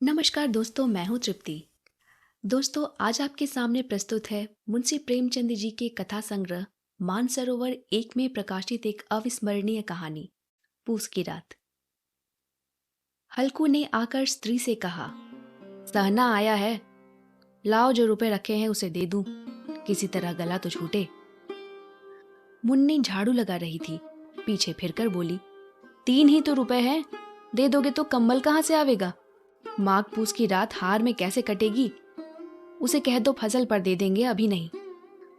नमस्कार दोस्तों, मैं हूँ तृप्ति। दोस्तों, आज आपके सामने प्रस्तुत है मुंशी प्रेमचंद जी के कथा संग्रह मानसरोवर एक में प्रकाशित एक अविस्मरणीय कहानी, पूस की रात। हल्कू ने आकर स्त्री से कहा, सहना आया है, लाओ जो रुपए रखे हैं उसे दे दूं, किसी तरह गला तो छूटे। मुन्नी झाड़ू लगा रही थी, पीछे फिरकर बोली, 3 ही तो रुपए हैं, दे दोगे तो कम्बल कहाँ से आवेगा? माघ पूस की रात हार में कैसे कटेगी? उसे कह दो फसल पर दे देंगे, अभी नहीं।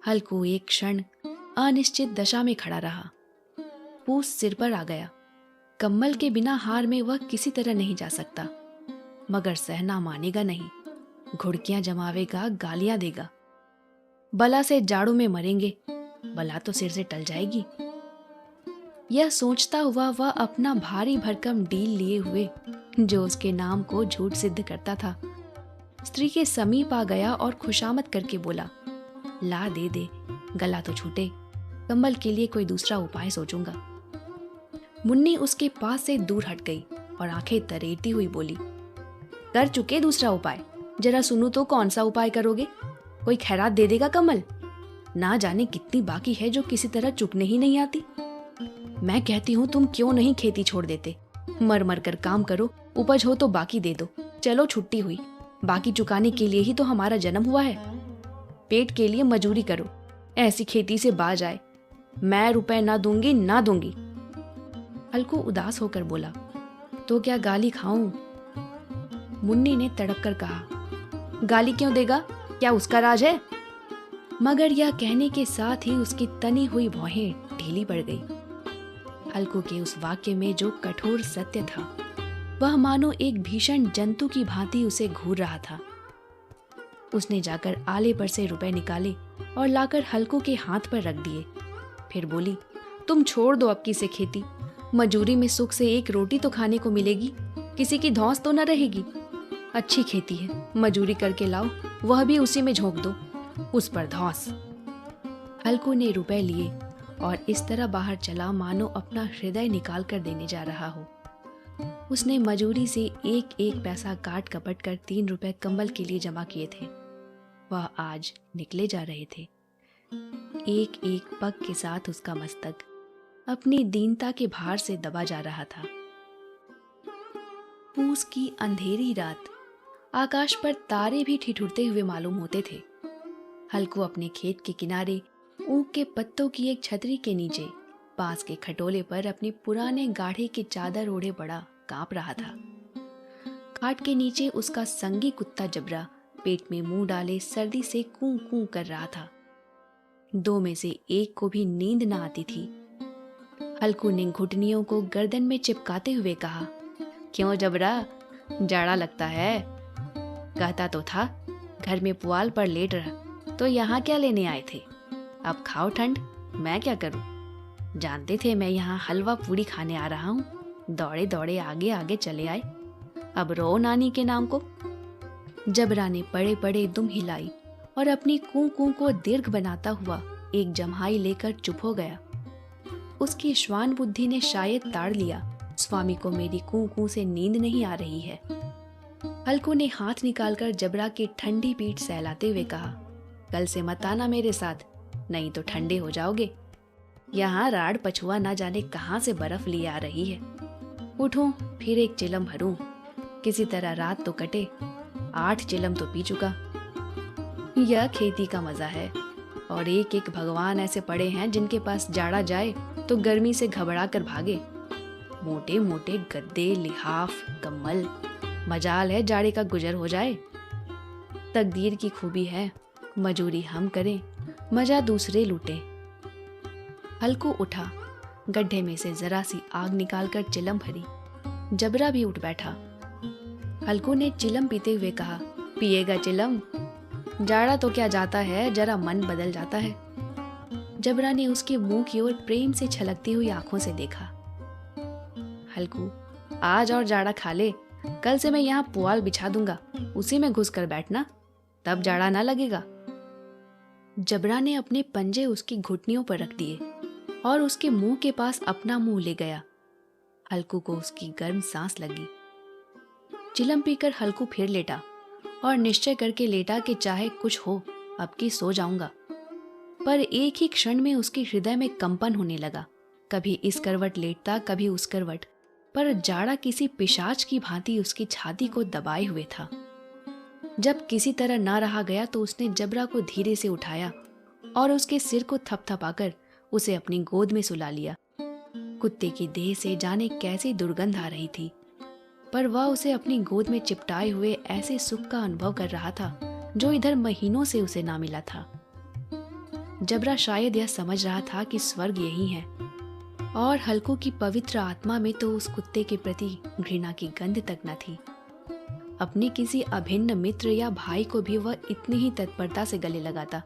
हल्कू एक क्षण अनिश्चित दशा में खड़ा रहा। पूस सिर पर आ गया। कम्बल के बिना हार में वह किसी तरह नहीं जा सकता, मगर सहना मानेगा नहीं। घुड़कियां जमावेगा, गालियां देगा। बला से जाड़ों में मरेंगे, बला तो सिर से टल जाएगी। यह सोचता हुआ वह अपना भारी भरकम डील लिए हुए, जो उसके नाम को झूठ सिद्ध करता था, स्त्री के समीप आ गया और खुशामद करके बोला, ला दे दे, गला तो छूटे, कम्बल के लिए कोई दूसरा उपाय सोचूंगा। मुन्नी उसके पास से दूर हट गई और आंखें तरेती हुई बोली, कर चुके दूसरा उपाय, जरा सुनू तो कौन सा उपाय करोगे? कोई खैरात दे देगा कम्बल? ना जाने कितनी बाकी है जो किसी तरह चुकने ही नहीं आती। मैं कहती हूँ तुम क्यों नहीं खेती छोड़ देते, मर मर कर काम करो, उपज हो तो बाकी दे दो। चलो छुट्टी हुई, बाकी चुकाने के लिए ही तो हमारा जन्म हुआ है। पेट के लिए मजूरी करो, ऐसी खेती से बाज आए। मैं रुपए ना दूंगी ना दूंगी। हल्कू उदास होकर बोला, तो क्या गाली खाऊं? मुन्नी ने तड़प कर कहा, गाली क्यों देगा, क्या उसका राज है? मगर यह कहने के साथ ही उसकी तनी हुई भौहें ढीली पड़ गई। हल्कू के उस वाक्य में जो कठोर सत्य था, वह मानो एक भीषण जंतु की भांति उसे घूर रहा था। उसने जाकर आले पर से रुपए निकाले और लाकर हल्कू के हाथ पर रख दिए। फिर बोली, तुम छोड़ दो अब की से खेती, मजूरी में सुख से एक रोटी तो खाने को मिलेगी, किसी की धौंस तो न रहेगी। अच्छी खेती है, मजूरी करके लाओ, वह भी उसी में झोंक दो, उस पर धौंस। हल्कू ने रुपए लिए और इस तरह बाहर चला मानो अपना हृदय निकाल कर देने जा रहा हो। उसने मजूरी से एक एक पैसा काट कपट कर 3 रुपए कम्बल के लिए जमा किए थे। वह आज निकले जा रहे थे। एक एक पग के साथ उसका मस्तक अपनी दीनता के भार से दबा जा रहा था। पूस की अंधेरी रात, आकाश पर तारे भी ठिठुरते हुए मालूम होते थे। हल्कू अपने खेत के किनारे ऊख के पत्तों की एक छतरी के नीचे बांस के खटोले पर अपने पुराने गाढ़े की चादर ओढ़े बड़ा कांप रहा था। खाट के नीचे उसका संगी कुत्ता जबरा पेट में मुंह डाले सर्दी से कूं कूं कर रहा था। 2 में से एक को भी नींद न आती थी। हल्कू ने घुटनियों को गर्दन में चिपकाते हुए कहा, क्यों जबरा, जाड़ा लगता है? कहता तो था घर में पुआल पर लेट रहा, तो यहाँ क्या लेने आए थे? अब खाओ ठंड, मैं क्या करूं? जानते थे मैं यहाँ हलवा पूड़ी खाने आ रहा हूँ, दौड़े दौड़े आगे आगे चले आए। अब रो नानी के नाम को। जबरा ने पड़े पड़े दुम हिलाई और अपनी कूं कूं को दीर्घ बनाता हुआ एक जम्हाई लेकर चुप हो गया। उसकी श्वान बुद्धि ने शायद ताड़ लिया, स्वामी को मेरी कूं कूं से नींद नहीं आ रही है। हल्कू ने हाथ निकालकर जबरा की ठंडी पीठ सहलाते हुए कहा, कल से मत आना मेरे साथ, नहीं तो ठंडे हो जाओगे। यहाँ राड़ पछुआ ना जाने कहाँ से बर्फ लिए आ रही है। उठूं फिर एक चिलम भरूं, किसी तरह रात तो कटे। 8 चिलम तो पी चुका। यह खेती का मजा है। और एक एक भगवान ऐसे पड़े हैं जिनके पास जाड़ा जाए तो गर्मी से घबरा कर भागे। मोटे मोटे गद्दे, लिहाफ, कम्बल, मजाल है जाड़े का गुजर हो जाए। तकदीर की खूबी है, मजूरी हम करें, मजा दूसरे लूटें। हल्कू उठा, गड्ढे में से जरा सी आग निकालकर चिलम भरी। जबरा भी उठ बैठा। हल्कू ने चिलम पीते हुए कहा, पिएगा चिलम? जाड़ा तो क्या जाता है, जरा मन बदल जाता है। जबरा ने उसके मुंह की ओर प्रेम से छलकती हुई आंखों से देखा। हल्कू, आज और जाड़ा खा ले, कल से मैं यहाँ पुआल बिछा दूंगा, उसी में घुस कर बैठना, तब जाड़ा ना लगेगा। जबरा ने अपने पंजे उसकी घुटनियों पर रख दिए और उसके मुंह के पास अपना मुंह ले गया। हल्कू को उसकी गर्म सांस लगी। चिलम पीकर हल्कू फिर लेटा और निश्चय करके लेटा कि चाहे कुछ हो अब की सो जाऊंगा। पर एक ही क्षण में उसके हृदय में कंपन होने लगा। कभी इस करवट लेटता, कभी उस करवट, पर जाड़ा किसी पिशाच की भांति उसकी छाती को दबाए हुए था। जब किसी तरह ना रहा गया तो उसने जबरा को धीरे से उठाया और उसके सिर को थपथपाकर उसे अपनी गोद में सुला लिया। कुत्ते की देह से जाने कैसी दुर्गंध आ रही थी, पर वह उसे अपनी गोद में चिपटाए हुए ऐसे सुख का अनुभव कर रहा था जो इधर महीनों से उसे ना मिला था। जबरा शायद यह समझ रहा था कि स्वर्ग यही है, और हल्कू की पवित्र आत्मा में तो उस कुत्ते के प्रति घृणा की गंध तक न थी। अपने किसी अभिन्न मित्र या भाई को भी वह इतनी ही तत्परता से गले लगाता।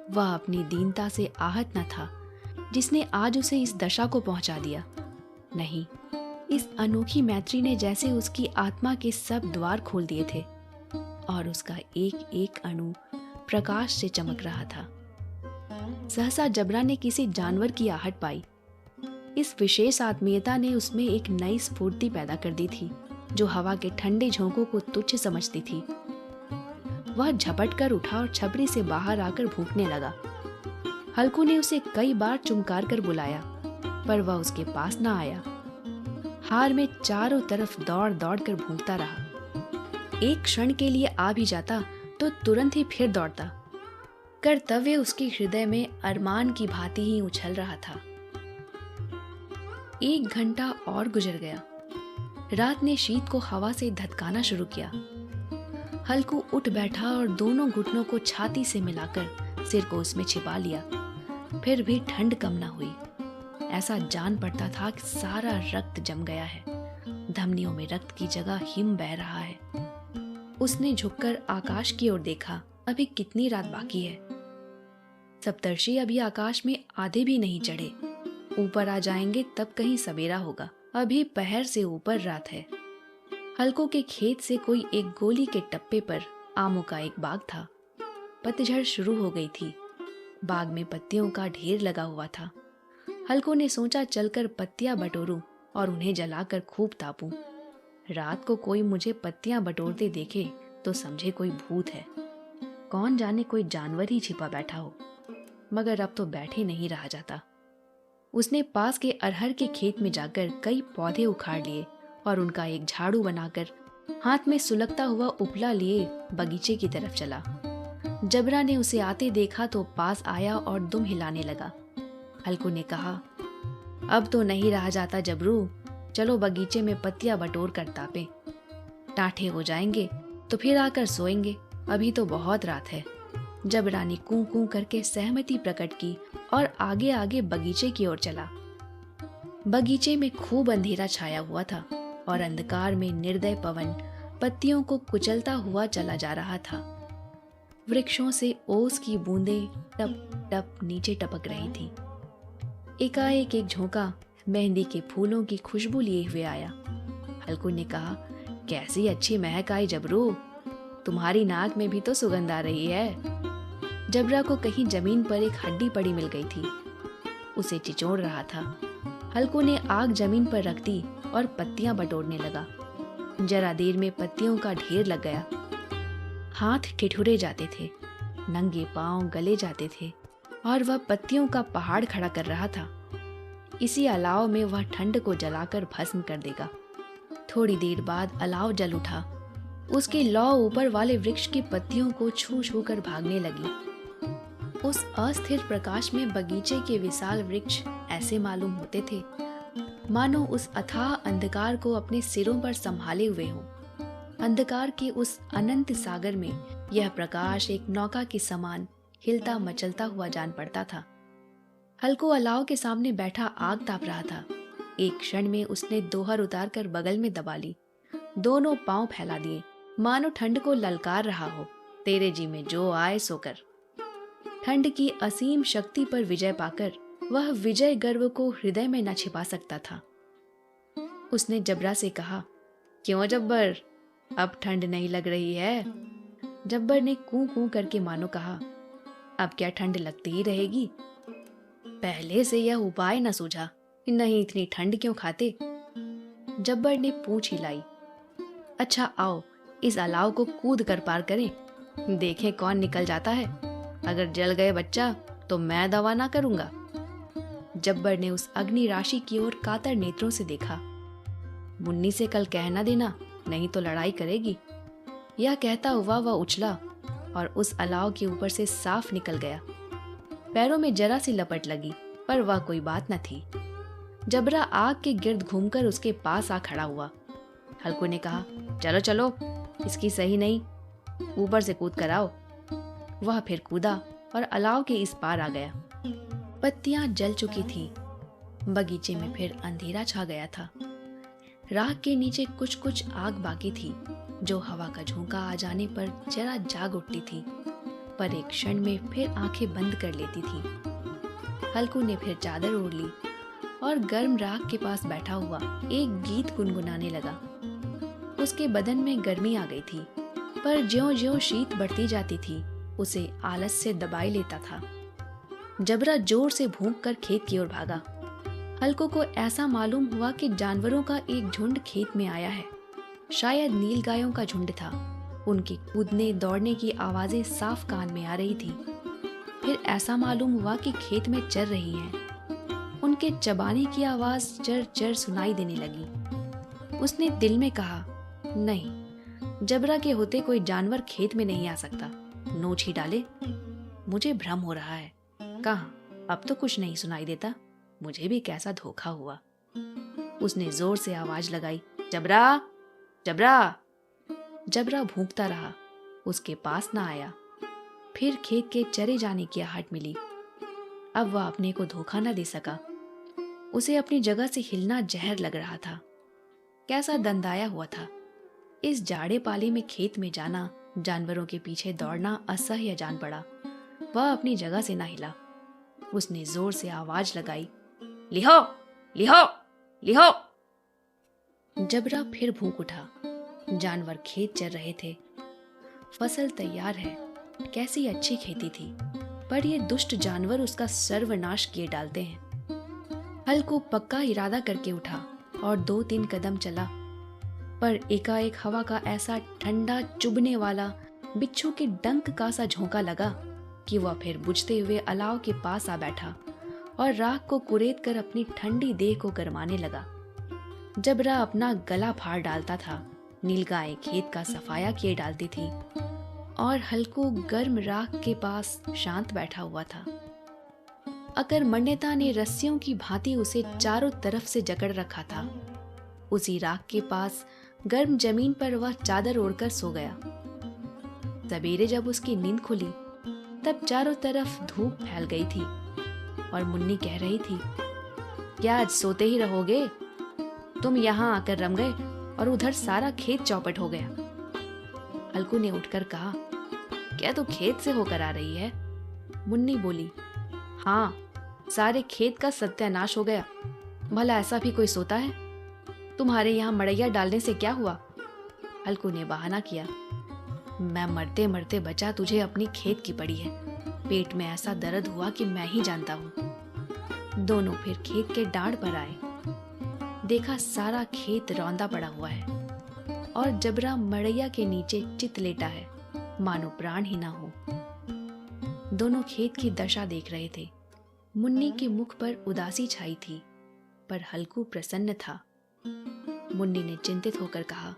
वह अपनी दीनता से आहत न था जिसने आज उसे इस दशा को पहुंचा दिया। नहीं, इस अनोखी मैत्री ने जैसे उसकी आत्मा के सब द्वार खोल दिए थे और उसका एक एक अणु प्रकाश से चमक रहा था। सहसा जबरा ने किसी जानवर की आहट पाई। इस विशेष आत्मीयता ने उसमें एक नई स्फूर्ति पैदा कर दी थी जो हवा के ठंडे झोंकों को तुच्छ समझती थी। वह झपट कर उठा और छपरी से बाहर आकर भूखने लगा। हल्कू ने उसे कई बार चुमकार कर बुलाया, पर वह उसके पास न आया। हार में चारों तरफ दौड़ दौड़ कर भूखता रहा। एक क्षण के लिए आ भी जाता तो तुरंत ही फिर दौड़ता। कर्तव्य उसके हृदय में अरमान की भांति ही उछल रहा था। 1 घंटा और गुजर गया। रात ने शीत को हवा से धधकाना शुरू किया। हल्कू उठ बैठा और दोनों घुटनों को छाती से मिलाकर सिर को उसमें छिपा लिया। फिर भी ठंड कम न हुई। ऐसा जान पड़ता था कि सारा रक्त जम गया है। धमनियों में रक्त की जगह हिम बह रहा है। उसने झुककर आकाश की ओर देखा। अभी कितनी रात बाकी है। सप्तर्षि अभी आकाश में आधे भी नहीं चढ़े। ऊपर आ जाएंगे तब कहीं सवेरा होगा। अभी पहर से ऊपर रात है। हल्को के खेत से कोई एक गोली के टप्पे पर आमों का एक बाग था। पतझड़ शुरू हो गई थी। बाग में पत्तियों का ढेर लगा हुआ था। हल्को ने सोचा चलकर पत्तियां बटोरूं और उन्हें जलाकर खूब तापूं। रात को कोई मुझे पत्तियां बटोरते देखे तो समझे कोई भूत है। कौन जाने कोई जानवर ही छिपा बैठा हो। मगर अब तो बैठे नहीं रहा जाता। उसने पास के अरहर के खेत में जाकर कई पौधे उखाड़ लिए और उनका एक झाड़ू बनाकर हाथ में सुलगता हुआ उपला लिए बगीचे की तरफ चला। जबरा ने उसे आते देखा तो पास आया और दुम हिलाने लगा। हल्कू ने कहा, अब तो नहीं रहा जाता जबरू, चलो बगीचे में पत्तियां बटोर कर तापे। टाठे हो जाएंगे तो फिर आकर सोएंगे, अभी तो बहुत रात है। जबरा ने कूं कूं करके सहमति प्रकट की और आगे आगे बगीचे की ओर चला। बगीचे में खूब अंधेरा छाया हुआ था और अंधकार में निर्दय पवन पत्तियों को कुचलता हुआ चला जा रहा था। वृक्षों से ओस की बूंदें टप टप नीचे टपक रही थी। एकाएक एक झोंका मेहंदी के फूलों की खुशबू लिए हुए आया। हल्कू ने कहा, कैसी अच्छी महक आई जबरू, तुम्हारी नाक में भी तो सुगंध आ रही है। जबरा को कहीं जमीन पर एक हड्डी पड़ी मिल गई थी। उसे चिचोड़ रहा था। हल्कू ने आग जमीन पर रख दी और पत्तियां बटोरने लगा। जरा देर में पत्तियों का ढेर लग गया। हाथ ठिठुरे जाते थे, नंगे पांव गले जाते थे और वह पत्तियों का पहाड़ खड़ा कर रहा था। इसी अलाव में वह ठंड को जलाकर भस्म कर देगा। थोड़ी देर बाद अलाव जल उठा। उसकी लौ ऊपर वाले वृक्ष की पत्तियों को छू छू कर भागने लगी। उस अस्थिर प्रकाश में बगीचे के विशाल वृक्ष ऐसे मालूम होते थे मानो उस अथाह अंधकार को अपने सिरों पर संभाले हुए हों। अंधकार के उस अनंत सागर में यह प्रकाश एक नौका के समान हिलता मचलता हुआ जान पड़ता था। हल्को अलाव के सामने बैठा आग ताप रहा था। एक क्षण में उसने दोहर उतार कर बगल में दबा ली। दोनों पांव फैला दिए मानो ठंड को ललकार रहा हो, तेरे जी में जो आए सो कर। ठंड की असीम शक्ति पर विजय पाकर वह विजय गर्व को हृदय में न छिपा सकता था। उसने जबरा से कहा, क्यों जब्बर, अब ठंड नहीं लग रही है? जब्बर ने कूं कूं करके मानो कहा, अब क्या ठंड लगती ही रहेगी? पहले से यह उपाय न सूझा, नहीं इतनी ठंड क्यों खाते? जब्बर ने पूंछ हिलाई। अच्छा आओ इस अलाव को कूद कर पार करें, देखें कौन निकल जाता है। अगर जल गए बच्चा तो मैं दवा ना करूंगा। जब्बर ने उस अग्नि राशि की ओर कातर नेत्रों से देखा। मुन्नी से कल कहना देना, नहीं तो लड़ाई करेगी। यह कहता हुआ वह उछला और उस अलाव के ऊपर से साफ निकल गया। पैरों में जरा सी लपट लगी, पर वह कोई बात न थी। जबरा आग के गिर्द घूमकर उसके पास आ खड़ा हुआ। हल्कू ने कहा, चलो चलो, इसकी सही नहीं, ऊपर से कूद कर आओ। वह फिर कूदा और अलाव के इस पार आ गया। पत्तियां जल चुकी थी। बगीचे में फिर अंधेरा छा गया था। राख के नीचे कुछ कुछ आग बाकी थी, जो हवा का झोंका आ जाने पर जरा जाग उठती थी, पर एक क्षण में फिर आंखें बंद कर लेती थी। हल्कू ने फिर चादर ओढ़ ली और गर्म राख के पास बैठा हुआ एक गीत गुनगुनाने लगा। उसके बदन में गर्मी आ गई थी, पर ज्यों-ज्यों शीत बढ़ती जाती थी, उसे आलस से दबाए लेता था। जबरा जोर से भौंक कर खेत की ओर भागा। हल्को को ऐसा मालूम हुआ कि जानवरों का एक झुंड खेत में आया है। शायद नीलगायों का झुंड था। उनके कूदने दौड़ने की आवाजें साफ कान में आ रही थी। फिर ऐसा मालूम हुआ कि खेत में चर रही हैं। उनके चबाने की आवाज चर चर सुनाई देने लगी। उसने दिल में कहा, नहीं, जबरा के होते कोई जानवर खेत में नहीं आ सकता, नोच ही डाले। मुझे भ्रम हो रहा है। कहाँ, अब तो कुछ नहीं सुनाई देता। मुझे भी कैसा धोखा हुआ। उसने जोर से आवाज लगाई, जबरा, जबरा। जबरा भूखता रहा, उसके पास ना आया। फिर खेत के चरे जाने की आहट मिली। अब वह अपने को धोखा न दे सका। उसे अपनी जगह से हिलना जहर लग रहा था। कैसा दंदाया हुआ था। इस जाड़े पाले में खेत में जाना, जानवरों के पीछे दौड़ना असह्य जान पड़ा। वह अपनी जगह से ना हिला। उसने जोर से आवाज लगाई, लिहो, लिहो, लिहो। जबरा फिर भूख उठा। जानवर खेत चर रहे थे। फसल तैयार है, कैसी अच्छी खेती थी, पर ये दुष्ट जानवर उसका सर्वनाश किए डालते हैं। हल्कू पक्का इरादा करके उठा और 2-3 कदम चला, पर एकाएक हवा का ऐसा ठंडा चुभने वाला बिच्छू के डंक का सा झोंका लगा कि वह फिर बुझते हुए अलाव के पास आ बैठा और राख को कुरेद कर अपनी ठंडी देह को गरमाने लगा। जबरा अपना गला फाड़ डालता था, नीलगाय खेत का सफाया किए डालती थी और हल्कू गर्म राख के पास शांत बैठा हुआ था। अकर्मण्यता ने रस्सियों की भांति उसे चारों तरफ से जकड़ रखा था। उसी राख के पास गर्म जमीन पर वह चादर ओढ़कर सो गया। सवेरे जब उसकी नींद खुली, तब चारों तरफ धूप फैल गई थी और मुन्नी कह रही थी, क्या आज सोते ही रहोगे? तुम यहाँ आकर रम गए और उधर सारा खेत चौपट हो गया। हल्कू ने उठकर कहा, क्या तू खेत से होकर आ रही है? मुन्नी बोली, हाँ, सारे खेत का सत्यानाश हो गया। भला ऐसा भी कोई सोता है? तुम्हारे यहाँ मड़ैया डालने से क्या हुआ? हल्कू ने बहाना किया, मैं मरते मरते बचा, तुझे अपनी खेत की पड़ी है। पेट में ऐसा दर्द हुआ कि मैं ही जानता हूँ। दोनों फिर खेत के डांड पर आए। देखा सारा खेत रौंदा पड़ा हुआ है और जबरा मड़ैया के नीचे चित लेटा है, मानो प्राण ही ना हो। दोनों खेत की दशा देख रहे थे। मुन्नी के मुख पर उदासी छाई थी, पर हल्कू प्रसन्न था। मुन्नी ने चिंतित होकर कहा,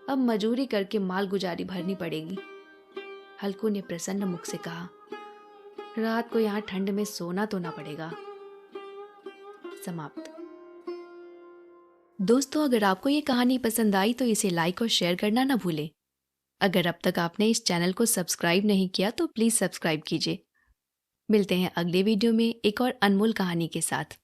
अब मजूरी करके माल गुजारी भरनी पड़ेगी। हल्कू ने प्रसन्न मुख से कहा, रात को यहाँ ठंड में सोना तो ना पड़ेगा। समाप्त। दोस्तों, अगर आपको ये कहानी पसंद आई तो इसे लाइक और शेयर करना ना भूलें। अगर अब तक आपने इस चैनल को सब्सक्राइब नहीं किया तो प्लीज सब्सक्राइब कीजिए। मिलते हैं अगले वीडियो में एक और अनमोल कहानी के साथ।